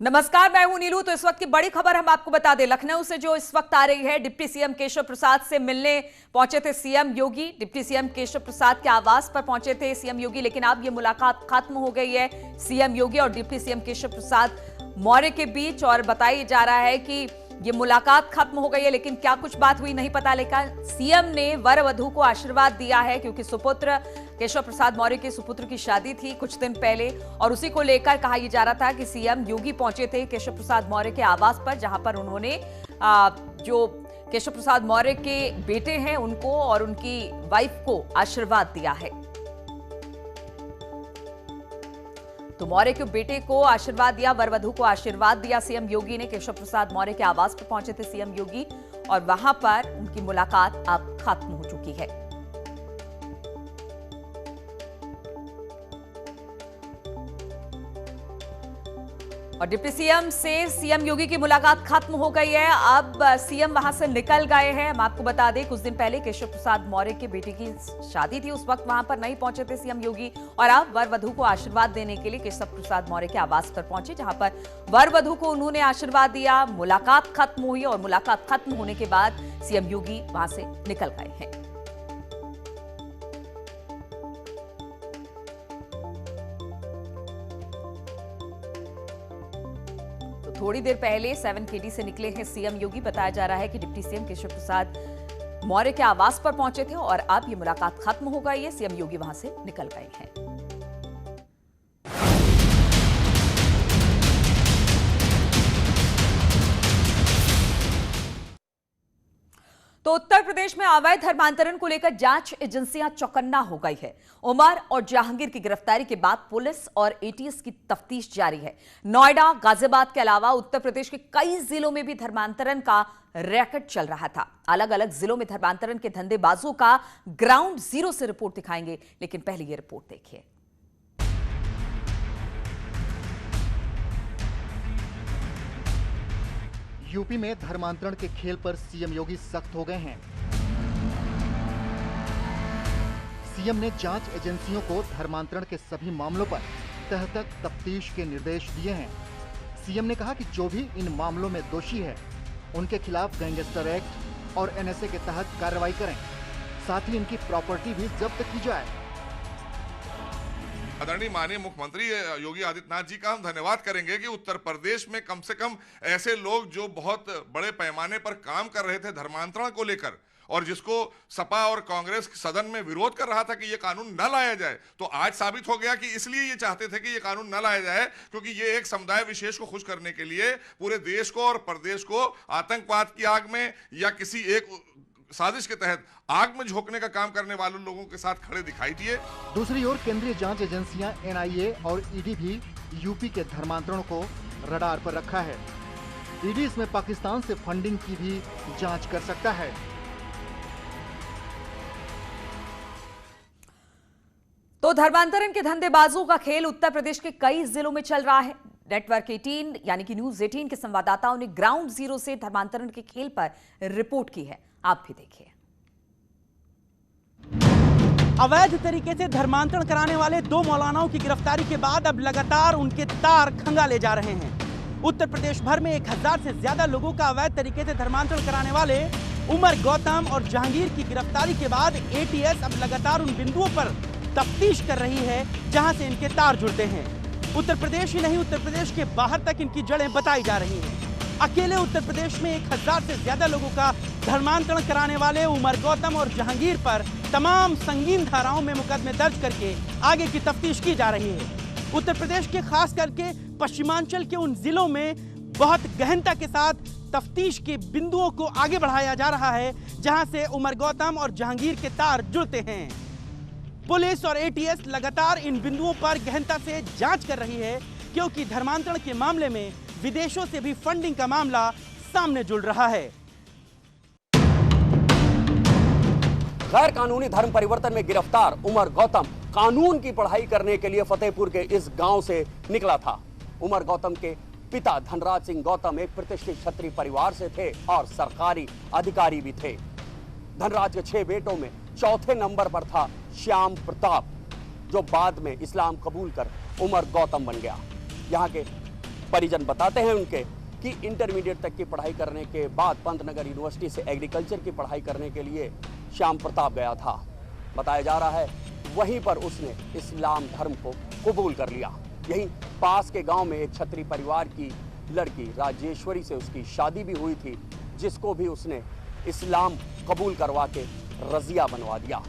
नमस्कार, मैं हूं नीलू। तो इस वक्त की बड़ी खबर हम आपको बता दें, लखनऊ से जो इस वक्त आ रही है। डिप्टी सीएम केशव प्रसाद से मिलने पहुंचे थे सीएम योगी। डिप्टी सीएम केशव प्रसाद के आवास पर पहुंचे थे सीएम योगी, लेकिन अब ये मुलाकात खत्म हो गई है सीएम योगी और डिप्टी सीएम केशव प्रसाद मौर्य के बीच। और बताया जा रहा है कि ये मुलाकात खत्म हो गई है, लेकिन क्या कुछ बात हुई नहीं पता। लेकिन सीएम ने वर वधू को आशीर्वाद दिया है, क्योंकि सुपुत्र केशव प्रसाद मौर्य के सुपुत्र की शादी थी कुछ दिन पहले, और उसी को लेकर कहा यह जा रहा था कि सीएम योगी पहुंचे थे केशव प्रसाद मौर्य के आवास पर, जहां पर उन्होंने जो केशव प्रसाद मौर्य के बेटे हैं उनको और उनकी वाइफ को आशीर्वाद दिया है। तो मौर्य के बेटे को आशीर्वाद दिया, वर वधू को आशीर्वाद दिया सीएम योगी ने। केशव प्रसाद मौर्य के आवास पर पहुंचे थे सीएम योगी और वहां पर उनकी मुलाकात अब खत्म हो चुकी है। और डिप्टी सीएम से सीएम योगी की मुलाकात खत्म हो गई है। अब सीएम वहां से निकल गए हैं। हम आपको बता दें, कुछ दिन पहले केशव प्रसाद मौर्य के बेटे की शादी थी, उस वक्त वहां पर नहीं पहुंचे थे सीएम योगी, और अब वर वधू को आशीर्वाद देने के लिए केशव प्रसाद मौर्य के आवास पर पहुंचे, जहां पर वर वधू को उन्होंने आशीर्वाद दिया। मुलाकात खत्म हुई और मुलाकात खत्म होने के बाद सीएम योगी वहां से निकल गए हैं। थोड़ी देर पहले 7KD से निकले हैं सीएम योगी। बताया जा रहा है कि डिप्टी सीएम केशव प्रसाद मौर्य के आवास पर पहुंचे थे और अब ये मुलाकात खत्म हो गई है। सीएम योगी वहां से निकल गए हैं। तो उत्तर प्रदेश में अवैध धर्मांतरण को लेकर जांच एजेंसियां चौकन्ना हो गई है। उमर और जहांगीर की गिरफ्तारी के बाद पुलिस और एटीएस की तफ्तीश जारी है। नोएडा, गाजियाबाद के अलावा उत्तर प्रदेश के कई जिलों में भी धर्मांतरण का रैकेट चल रहा था। अलग अलग जिलों में धर्मांतरण के धंधेबाजों का ग्राउंड जीरो से रिपोर्ट दिखाएंगे, लेकिन पहले यह रिपोर्ट देखिए। यूपी में धर्मांतरण के खेल पर सीएम योगी सख्त हो गए हैं। सीएम ने जांच एजेंसियों को धर्मांतरण के सभी मामलों पर तह तक तफ्तीश के निर्देश दिए हैं। सीएम ने कहा कि जो भी इन मामलों में दोषी है, उनके खिलाफ गैंगस्टर एक्ट और एनएसए के तहत कार्रवाई करें, साथ ही इनकी प्रॉपर्टी भी जब्त की जाए। आदरणीय माननीय मुख्यमंत्री योगी आदित्यनाथ जी का हम धन्यवाद करेंगे कि उत्तर प्रदेश में कम से कम ऐसे लोग जो बहुत बड़े पैमाने पर काम कर रहे थे धर्मांतरण को लेकर, और जिसको सपा और कांग्रेस सदन में विरोध कर रहा था कि ये कानून न लाया जाए, तो आज साबित हो गया कि इसलिए ये चाहते थे कि ये कानून न लाया जाए, क्योंकि ये एक समुदाय विशेष को खुश करने के लिए पूरे देश को और प्रदेश को आतंकवाद की आग में या किसी एक साजिश के तहत आग में झोंकने का काम करने वाले लोगों के साथ खड़े दिखाई दिए। दूसरी ओर केंद्रीय जांच एजेंसियां एनआईए और ईडी भी यूपी के धर्मांतरण को रडार पर रखा है। ईडी इसमें पाकिस्तान से फंडिंग की भी जांच कर सकता है। तो धर्मांतरण के धंधेबाजों का खेल उत्तर प्रदेश के कई जिलों में चल रहा है। नेटवर्क 18 यानी कि न्यूज 18 के संवाददाताओं ने ग्राउंड जीरो से धर्मांतरण के खेल पर रिपोर्ट की है, आप भी देखिए। अवैध तरीके से धर्मांतरण कराने वाले 2 मौलानाओं की गिरफ्तारी के बाद अब लगातार उनके तार खंगाले जा रहे हैं। उत्तर प्रदेश भर में 1000 से ज्यादा लोगों का अवैध तरीके से धर्मांतरण कराने वाले उमर गौतम और जहांगीर की गिरफ्तारी के बाद एटीएस अब लगातार उन बिंदुओं पर तफ्तीश कर रही है जहां से इनके तार जुड़ते हैं। उत्तर प्रदेश ही नहीं, उत्तर प्रदेश के बाहर तक इनकी जड़ें बताई जा रही हैं। अकेले उत्तर प्रदेश में 1000 से ज्यादा लोगों का धर्मांतरण कराने वाले उमर गौतम और जहांगीर पर तमाम संगीन धाराओं में मुकदमे दर्ज करके आगे की तफ्तीश की जा रही है। उत्तर प्रदेश के खास करके पश्चिमांचल के उन जिलों में बहुत गहनता के साथ तफ्तीश के बिंदुओं को आगे बढ़ाया जा रहा है, जहां से उमर गौतम और जहांगीर के तार जुड़ते हैं। पुलिस और एटीएस लगातार इन बिंदुओं पर गहनता से जांच कर रही है, क्योंकि धर्मांतरण के मामले में विदेशों से भी फंडिंग का मामला सामने जुड़ रहा है। गैर कानूनी धर्म परिवर्तन में गिरफ्तार उमर गौतम कानून की पढ़ाई करने के लिए फतेहपुर के इस गांव से निकला था। उमर गौतम के पिता धनराज सिंह गौतम एक प्रतिष्ठित क्षत्रिय परिवार से थे और सरकारी अधिकारी भी थे। धनराज के 6 बेटों में चौथे नंबर पर था श्याम प्रताप, जो बाद में इस्लाम कबूल कर उमर गौतम बन गया। यहाँ के परिजन बताते हैं उनके कि इंटरमीडिएट तक की पढ़ाई करने के बाद पंतनगर यूनिवर्सिटी से एग्रीकल्चर की पढ़ाई करने के लिए श्याम प्रताप गया था। बताया जा रहा है वहीं पर उसने इस्लाम धर्म को कबूल कर लिया। यहीं पास के गांव में एक छत्री परिवार की लड़की राजेश्वरी से उसकी शादी भी हुई थी, जिसको भी उसने इस्लाम कबूल करवा के रजिया बनवा दिया।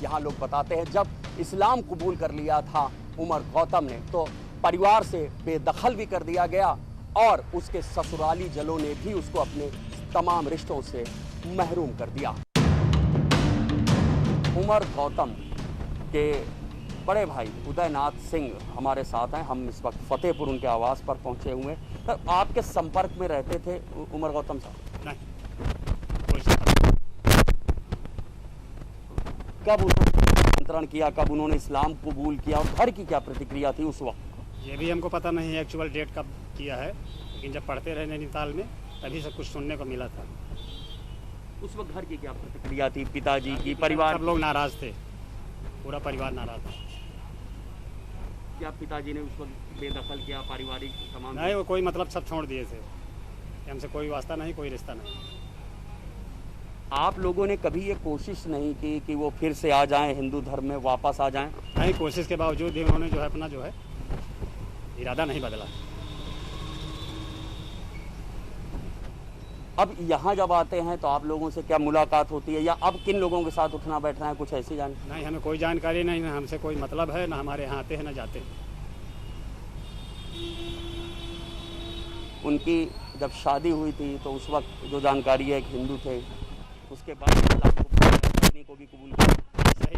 यहाँ लोग बताते हैं जब इस्लाम कबूल कर लिया था उमर गौतम ने, तो परिवार से बेदखल भी कर दिया गया और उसके ससुराली जलों ने भी उसको अपने तमाम रिश्तों से महरूम कर दिया। उमर गौतम के बड़े भाई उदयनाथ सिंह हमारे साथ हैं। हम इस वक्त फतेहपुर उनके आवास पर पहुंचे हुए हैं। तो आपके संपर्क में रहते थे उमर गौतम साहब? नहीं, कोई संपर्क। कब उन्होंने निमंत्रण किया, कब उन्होंने इस्लाम कबूल किया और घर की क्या प्रतिक्रिया थी उस वक्त? ये भी हमको पता नहीं है एक्चुअल डेट कब किया है, लेकिन जब पढ़ते रहे नैनीताल में तभी सब कुछ सुनने को मिला था। उस वक्त घर की क्या प्रतिक्रिया थी, पिताजी की, परिवार? सब लोग नाराज थे, पूरा परिवार नाराज था। क्या पिताजी ने उस वक्त बेदखल किया, पारिवारिक तमाम? नहीं, वो कोई मतलब सब छोड़ दिए थे, हमसे कोई वास्ता नहीं, कोई रिश्ता नहीं। आप लोगों ने कभी ये कोशिश नहीं की कि वो फिर से आ जाएं, हिंदू धर्म में वापस आ जाएं? नहीं, कोशिश के बावजूद भी उन्होंने जो है अपना जो है इरादा नहीं बदला। अब यहाँ जब आते हैं तो आप लोगों से क्या मुलाकात होती है या अब किन लोगों के साथ उठना बैठना है, कुछ ऐसी जान? नहीं, हमें कोई जानकारी नहीं, ना हमसे कोई मतलब है, ना हमारे यहाँ आते हैं ना जाते हैं। उनकी जब शादी हुई थी तो उस वक्त जो जानकारी है कि हिंदू थे, उसके बाद पत्नी को भी कबूल किया। सही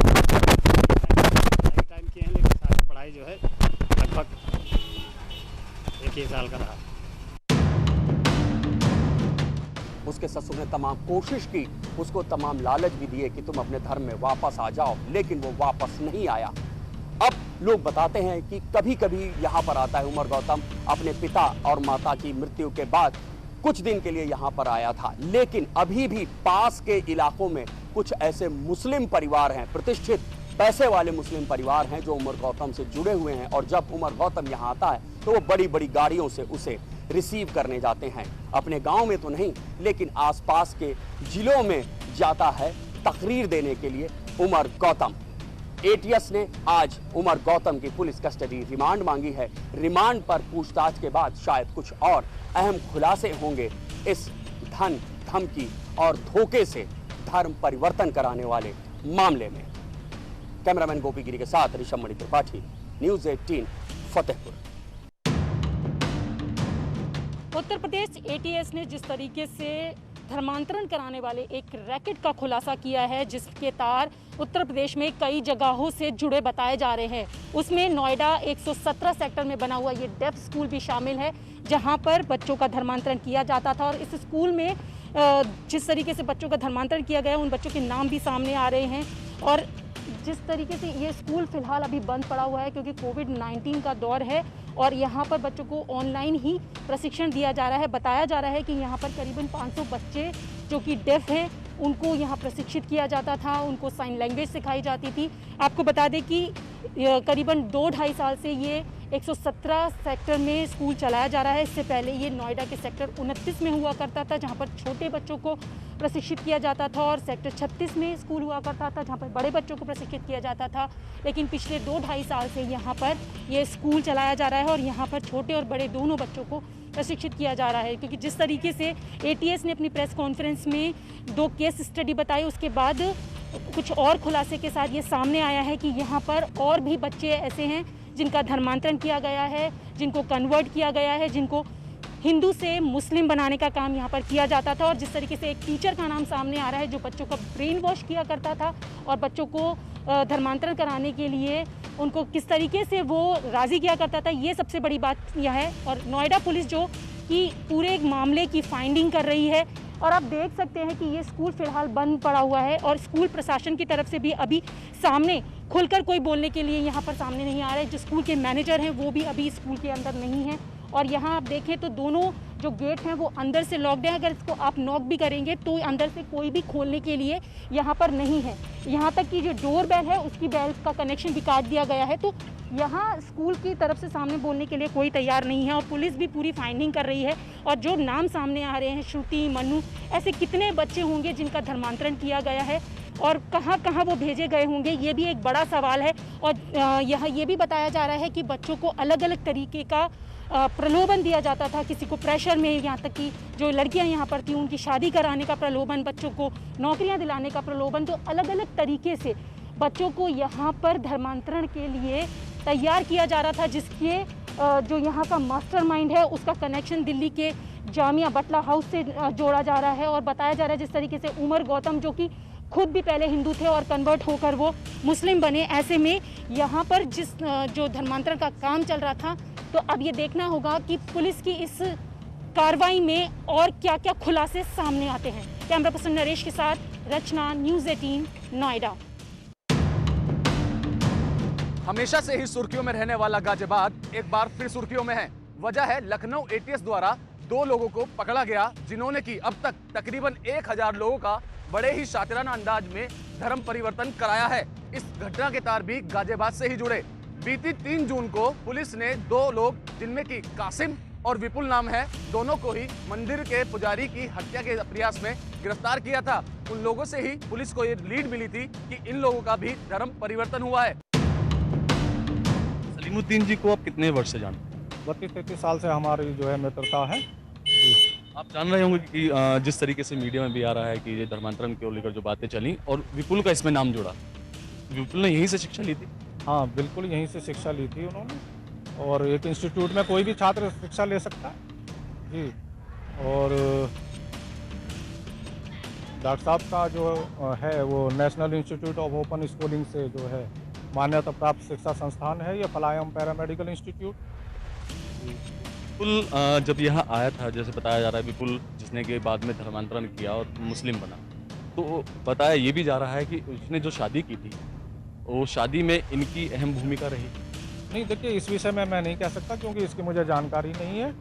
टाइम किए हैं, लेकिन सारी पढ़ाई जो है लगभग एक ही साल का रहा। उसके ससुर ने तमाम कोशिश की, उसको तमाम लालच भी दिए कि तुम अपने धर्म में वापस आ जाओ, लेकिन वो वापस नहीं आया। अब लोग बताते हैं कि कभी कभी यहाँ पर आता है उमर गौतम, अपने पिता और माता की मृत्यु के बाद कुछ दिन के लिए यहाँ पर आया था, लेकिन अभी भी पास के इलाकों में कुछ ऐसे मुस्लिम परिवार हैं, प्रतिष्ठित पैसे वाले मुस्लिम परिवार हैं जो उमर गौतम से जुड़े हुए हैं, और जब उमर गौतम यहाँ आता है तो वो बड़ी बड़ी गाड़ियों से उसे रिसीव करने जाते हैं। अपने गांव में तो नहीं, लेकिन आसपास के जिलों में जाता है तकरीर देने के लिए उमर गौतम। एटीएस ने आज उमर गौतम की पुलिस कस्टडी रिमांड मांगी है। रिमांड पर पूछताछ के बाद शायद कुछ और अहम खुलासे होंगे इस धन, धमकी और धोखे से धर्म परिवर्तन कराने वाले मामले में। कैमरामैन गोपी गिरी के साथ ऋषभ मणि त्रिपाठी, न्यूज़ 18 फतेहपुर। उत्तर प्रदेश एटीएस ने जिस तरीके से धर्मांतरण कराने वाले एक रैकेट का खुलासा किया है, जिसके तार उत्तर प्रदेश में कई जगहों से जुड़े बताए जा रहे हैं, उसमें नोएडा 117 सेक्टर में बना हुआ ये डेफ स्कूल भी शामिल है, जहां पर बच्चों का धर्मांतरण किया जाता था। और इस स्कूल में जिस तरीके से बच्चों का धर्मांतरण किया गया, उन बच्चों के नाम भी सामने आ रहे हैं। और जिस तरीके से ये स्कूल फिलहाल अभी बंद पड़ा हुआ है क्योंकि कोविड-19 का दौर है, और यहाँ पर बच्चों को ऑनलाइन ही प्रशिक्षण दिया जा रहा है। बताया जा रहा है कि यहाँ पर करीबन 500 बच्चे जो कि डेफ हैं, उनको यहाँ प्रशिक्षित किया जाता था, उनको साइन लैंग्वेज सिखाई जाती थी। आपको बता दें कि करीबन 2-2.5 साल से ये 117 सेक्टर में स्कूल चलाया जा रहा है। इससे पहले ये नोएडा के सेक्टर 29 में हुआ करता था, जहाँ पर छोटे बच्चों को प्रशिक्षित किया जाता था, और सेक्टर 36 में स्कूल हुआ करता था, जहाँ पर बड़े बच्चों को प्रशिक्षित किया जाता था। लेकिन पिछले 2-2.5 साल से यहाँ पर ये स्कूल चलाया जा रहा है, और यहाँ पर छोटे और बड़े दोनों बच्चों को प्रशिक्षित किया जा रहा है। क्योंकि जिस तरीके से एटीएस ने अपनी प्रेस कॉन्फ्रेंस में 2 केस स्टडी बताई, उसके बाद कुछ और खुलासे के साथ ये सामने आया है कि यहाँ पर और भी बच्चे ऐसे हैं जिनका धर्मांतरण किया गया है, जिनको कन्वर्ट किया गया है, जिनको हिंदू से मुस्लिम बनाने का काम यहाँ पर किया जाता था। और जिस तरीके से एक टीचर का नाम सामने आ रहा है जो बच्चों का ब्रेन वॉश किया करता था और बच्चों को धर्मांतरण कराने के लिए उनको किस तरीके से वो राज़ी किया करता था, ये सबसे बड़ी बात यह है। और नोएडा पुलिस जो कि पूरे मामले की फाइंडिंग कर रही है, और आप देख सकते हैं कि ये स्कूल फिलहाल बंद पड़ा हुआ है, और स्कूल प्रशासन की तरफ से भी अभी सामने खुलकर कोई बोलने के लिए यहाँ पर सामने नहीं आ रहा है। जो स्कूल के मैनेजर हैं वो भी अभी स्कूल के अंदर नहीं हैं। और यहाँ आप देखें तो दोनों जो गेट हैं वो अंदर से लॉक्ड है। अगर इसको आप नॉक भी करेंगे तो अंदर से कोई भी खोलने के लिए यहाँ पर नहीं है। यहाँ तक कि जो डोर बेल है उसकी बेल का कनेक्शन भी काट दिया गया है। तो यहाँ स्कूल की तरफ से सामने बोलने के लिए कोई तैयार नहीं है और पुलिस भी पूरी फाइंडिंग कर रही है। और जो नाम सामने आ रहे हैं, श्रुति, मनु, ऐसे कितने बच्चे होंगे जिनका धर्मांतरण किया गया है और कहाँ कहाँ वो भेजे गए होंगे, ये भी एक बड़ा सवाल है। और यहाँ ये भी बताया जा रहा है कि बच्चों को अलग अलग तरीके का प्रलोभन दिया जाता था, किसी को प्रेशर में, यहाँ तक कि जो लड़कियाँ यहाँ पर थी उनकी शादी कराने का प्रलोभन, बच्चों को नौकरियाँ दिलाने का प्रलोभन। तो अलग अलग तरीके से बच्चों को यहाँ पर धर्मांतरण के लिए तैयार किया जा रहा था, जिसके जो यहाँ का मास्टरमाइंड है उसका कनेक्शन दिल्ली के जामिया बटला हाउस से जोड़ा जा रहा है। और बताया जा रहा है जिस तरीके से उमर गौतम, जो कि खुद भी पहले हिंदू थे और कन्वर्ट होकर वो मुस्लिम बने, ऐसे में यहाँ पर जो धर्मांतरण का काम चल रहा था। तो अब ये देखना होगा कि पुलिस की इस कार्रवाई में और क्या क्या खुलासे सामने आते हैं। कैमरा पर्सन नरेश के साथ रचना, न्यूज़ 18, नोएडा। हमेशा से ही सुर्खियों में रहने वाला गाजियाबाद एक बार फिर सुर्खियों में है। वजह है लखनऊ एटीएस द्वारा 2 लोगों को पकड़ा गया, जिन्होंने की अब तक तकरीबन 1000 लोगों का बड़े ही शातिराना अंदाज में धर्म परिवर्तन कराया है। इस घटना के तार भी गाजियाबाद से ही जुड़े। बीती 3 जून को पुलिस ने 2 लोग, जिनमें की कासिम और विपुल नाम है, दोनों को ही मंदिर के पुजारी की हत्या के प्रयास में गिरफ्तार किया था। उन लोगों से ही पुलिस को ये लीड मिली थी कि इन लोगों का भी धर्म परिवर्तन हुआ है। सलीमुद्दीन जी को आप कितने वर्ष से जानते हैं? 32-33 साल से हमारी जो है मित्रता है। आप जान रहे होंगे कि जिस तरीके से मीडिया में भी आ रहा है कि ये धर्मांतरण को लेकर जो बातें चली और विपुल का इसमें नाम जुड़ा, विपुल ने यहीं से शिक्षा ली थी? हाँ, बिल्कुल यहीं से शिक्षा ली थी उन्होंने। और एक इंस्टीट्यूट में कोई भी छात्र शिक्षा ले सकता है जी। और डॉक्टर साहब का जो है वो national institute of open schooling से जो है मान्यता प्राप्त शिक्षा संस्थान है, ये फलायम पैरामेडिकल इंस्टीट्यूट। विपुल जब यहाँ आया था, जैसे बताया जा रहा है, विपुल जिसने के बाद में धर्मांतरण किया और मुस्लिम बना, तो बताया ये भी जा रहा है कि उसने जो शादी की थी वो शादी में इनकी अहम भूमिका रही। नहीं, देखिए इस विषय में मैं नहीं कह सकता क्योंकि इसकी मुझे जानकारी नहीं है।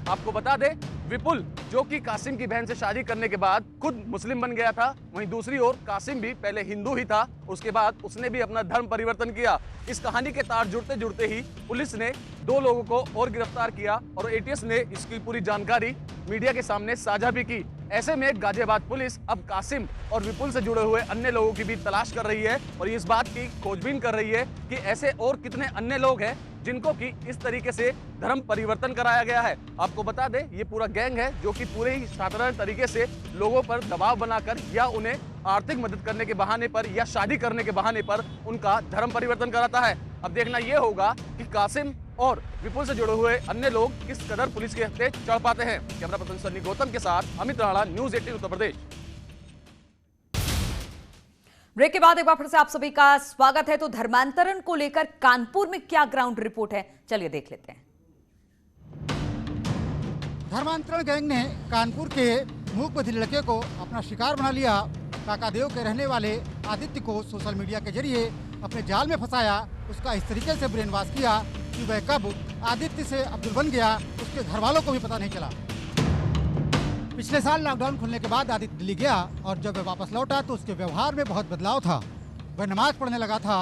आपको बता दें, विपुल जो कि कासिम की बहन से शादी करने के बाद खुद मुस्लिम बन गया था, वहीं दूसरी ओर कासिम भी पहले हिंदू ही था, उसके बाद उसने भी अपना धर्म परिवर्तन किया। इस कहानी के तार जुड़ते जुड़ते ही पुलिस ने 2 लोगों को और गिरफ्तार किया और एटीएस ने इसकी पूरी जानकारी मीडिया के सामने साझा भी की। ऐसे में गाजियाबाद पुलिस अब कासिम और विपुल से जुड़े हुए अन्य लोगों की भी तलाश कर रही है और इस बात की खोजबीन कर रही है कि ऐसे और कितने अन्य लोग हैं जिनको कि इस तरीके से धर्म परिवर्तन कराया गया है। आपको बता दें, ये पूरा गैंग है जो कि पूरे ही साधारण तरीके से लोगों पर दबाव बनाकर या उन्हें आर्थिक मदद करने के बहाने पर या शादी करने के बहाने पर उनका धर्म परिवर्तन कराता है। अब देखना यह होगा कि कासिम और विपुल से जुड़े हुए अन्य लोग किस कदर पुलिस के हत्थे चढ़ पाते हैं। कैमरा पर्सन सन्नी गौतम के साथ अमित राणा, न्यूज़ 18 उत्तर प्रदेश। ब्रेक के बाद एक बार फिर से आप सभी का स्वागत है। तो धर्मांतरण को लेकर कानपुर में क्या ग्राउंड रिपोर्ट है, चलिए देख लेते हैं। धर्मांतरण गैंग ने कानपुर के मूक बधिर लड़के को अपना शिकार बना लिया। काकादेव के रहने वाले आदित्य को सोशल मीडिया के जरिए अपने जाल में फंसाया। उसका इस तरीके से ब्रेन वॉश किया कि वह कब आदित्य से अब्दुल बन गया उसके घर वालों को भी पता नहीं चला। पिछले साल लॉकडाउन खुलने के बाद आदित्य दिल्ली गया और जब वह वापस लौटा तो उसके व्यवहार में बहुत बदलाव था। वह नमाज पढ़ने लगा था,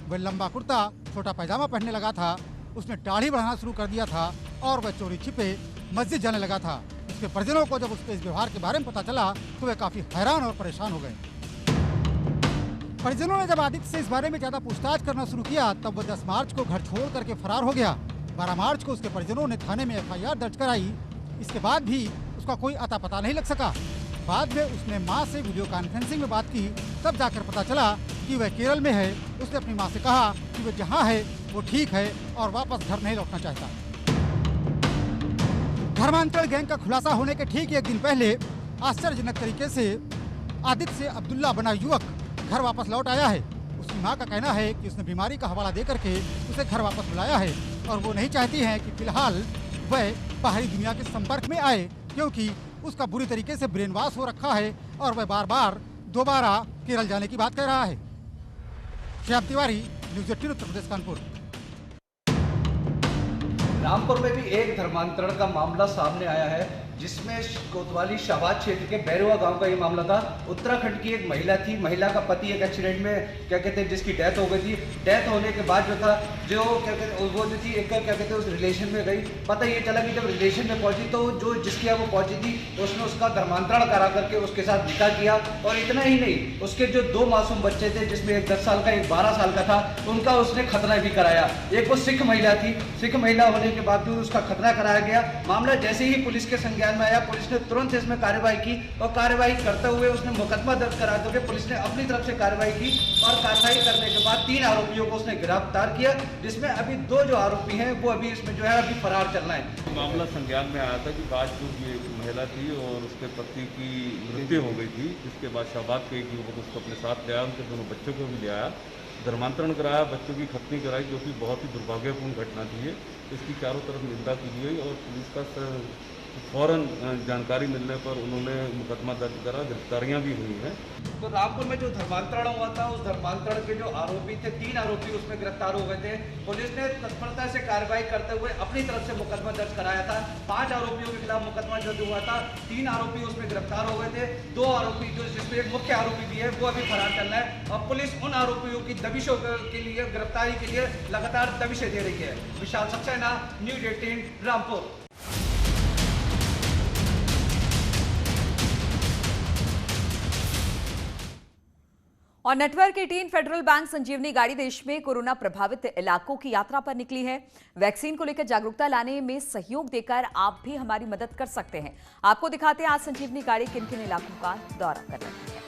वह लंबा कुर्ता छोटा पैजामा पहनने लगा था, उसने दाढ़ी बढ़ाना शुरू कर दिया था और वह चोरी छिपे मस्जिद जाने लगा था। उसके परिजनों को जब उसके इस व्यवहार के बारे में पता चला तो वे काफी हैरान और परेशान हो गए। परिजनों ने जब आदित्य से इस बारे में ज्यादा पूछताछ करना शुरू किया तब वह 10 मार्च को घर छोड़ करके फरार हो गया। 12 मार्च को उसके परिजनों ने थाने में FIR दर्ज कराई। इसके बाद भी उसका कोई अता पता नहीं लग सका। बाद में उसने मां से वीडियो कॉन्फ्रेंसिंग में बात की, तब जाकर पता चला कि वह केरल में है। उसने अपनी मां से कहा कि वह जहां है वो ठीक है और वापस घर नहीं लौटना चाहता। धर्मांतरण गैंग का खुलासा होने के ठीक 1 दिन पहले आश्चर्यजनक तरीके से आदित्य से अब्दुल्ला बना युवक घर वापस लौट आया है। उसकी मां का कहना है कि उसने बीमारी का हवाला दे करके उसे घर वापस बुलाया है और वो नहीं चाहती है कि फिलहाल वह बाहरी दुनिया के संपर्क में आए, क्योंकि उसका बुरी तरीके से ब्रेन वॉश हो रखा है और वह बार बार दोबारा केरल जाने की बात कह रहा है। श्याम तिवारी, न्यूज़ 18 उत्तर प्रदेश, कानपुर। रामपुर में भी एक धर्मांतरण का मामला सामने आया है जिसमें कोतवाली शाहबाद क्षेत्र के बैरुआ गांव का ये मामला था। उत्तराखंड की एक महिला थी, महिला का पति एक एक्सीडेंट में क्या कहते हैं जिसकी डेथ हो गई थी। डेथ होने के बाद जो था जो क्या कहते हैं वो जो थी एक क्या कहते हैं उस रिलेशन में गई। पता ये चला कि जब रिलेशन में पहुंची तो जो जिसके यहाँ वो पहुंची थी उसने उसका धर्मांतरण करा करके उसके साथ निकाह किया। और इतना ही नहीं, उसके जो 2 मासूम बच्चे थे जिसमें एक 10 साल का एक 12 साल का था, उनका उसने खतना भी कराया। एक वो सिख महिला थी, सिख महिला होने के बावजूद उसका खतना कराया गया। मामला जैसे ही पुलिस के संज्ञान में आया, पुलिस ने तुरंत इसमें कार्रवाई की और कार्रवाई करते हुए उसने मुकदमा दर्ज करा करके पुलिस ने अपनी तरफ से कार्रवाई की। और कार्रवाई करने के बाद 3 आरोपियों को उसने गिरफ्तार किया, जिसमें अभी 2 जो आरोपी हैं वो अभी इसमें जो है अभी फरार चल रहे हैं। मामला संज्ञान में आया था कि बाजपुर की एक महिला थी और उसके पति की मृत्यु हो गई थी, जिसके बाद शाहबाद के एक युवक उसको अपने साथ ले आया, उनके दोनों बच्चों को भी ले आया, धर्मांतरण कराया, बच्चों की खतनी कराई, जो कि बहुत ही दुर्भाग्यपूर्ण घटना थी। इसकी चारों तरफ निंदा की गई और पुलिस का फौरन जानकारी मिलने पर उन्होंने मुकदमा दर्ज करा, गिरफ्तारियां भी हुई हैं। तो रामपुर में जो धर्मांतरण हुआ था, उस धर्मांतरण के जो आरोपी थे 3 आरोपी उसमें गिरफ्तार हो गए थे। पुलिस ने तत्परता से कार्रवाई करते हुए अपनी तरफ से मुकदमा दर्ज कराया था। 5 आरोपियों के खिलाफ मुकदमा दर्ज हुआ था, 3 आरोपी उसमें गिरफ्तार हो गए थे। 2 आरोपी जो जिसमें एक मुख्य आरोपी भी है वो अभी फरार चल रहा है और पुलिस उन आरोपियों की दबिशों के लिए, गिरफ्तारी के लिए लगातार दबिशें दे रही है। विशाल सक्सेना, न्यूज़ 18 रामपुर। और नेटवर्क 18 फेडरल बैंक संजीवनी गाड़ी देश में कोरोना प्रभावित इलाकों की यात्रा पर निकली है। वैक्सीन को लेकर जागरूकता लाने में सहयोग देकर आप भी हमारी मदद कर सकते हैं। आपको दिखाते हैं आज संजीवनी गाड़ी किन किन इलाकों का दौरा कर रही है।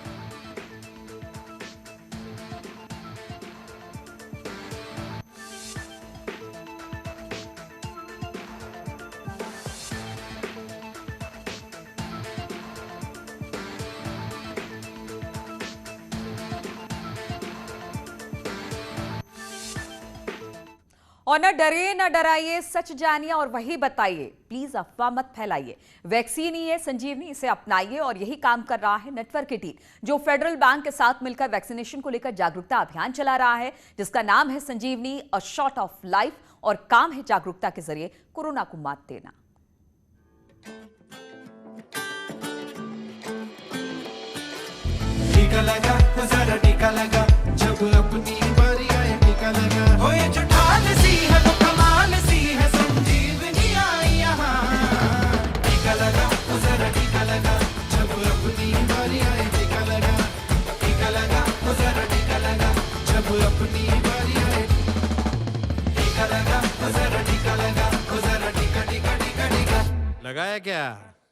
और न डरे न डराइए, सच जानिए और वही बताइए। प्लीज अफवाह मत फैलाइए। वैक्सीन ही है संजीवनी, इसे अपनाइए। और यही काम कर रहा है नेटवर्क 18, जो फेडरल बैंक के साथ मिलकर वैक्सीनेशन को लेकर जागरूकता अभियान चला रहा है, जिसका नाम है संजीवनी, अ शॉट ऑफ लाइफ। और काम है जागरूकता के जरिए कोरोना को मात देना। टीका लगा, जरा टीका लगा, जब अपनी बारी आए टीका लगा। हो ये जो ढाल सी है वो कमाल सी है, संजीवनी आई यहाँ। टीका लगा, जरा टीका लगा, जब अपनी बारी आए टीका लगा। टीका लगा, जरा टीका लगा, जब अपनी बारी आए। टीका लगा, जरा टीका लगा, जरा टीका टीका टीका टीका। लगाया क्या?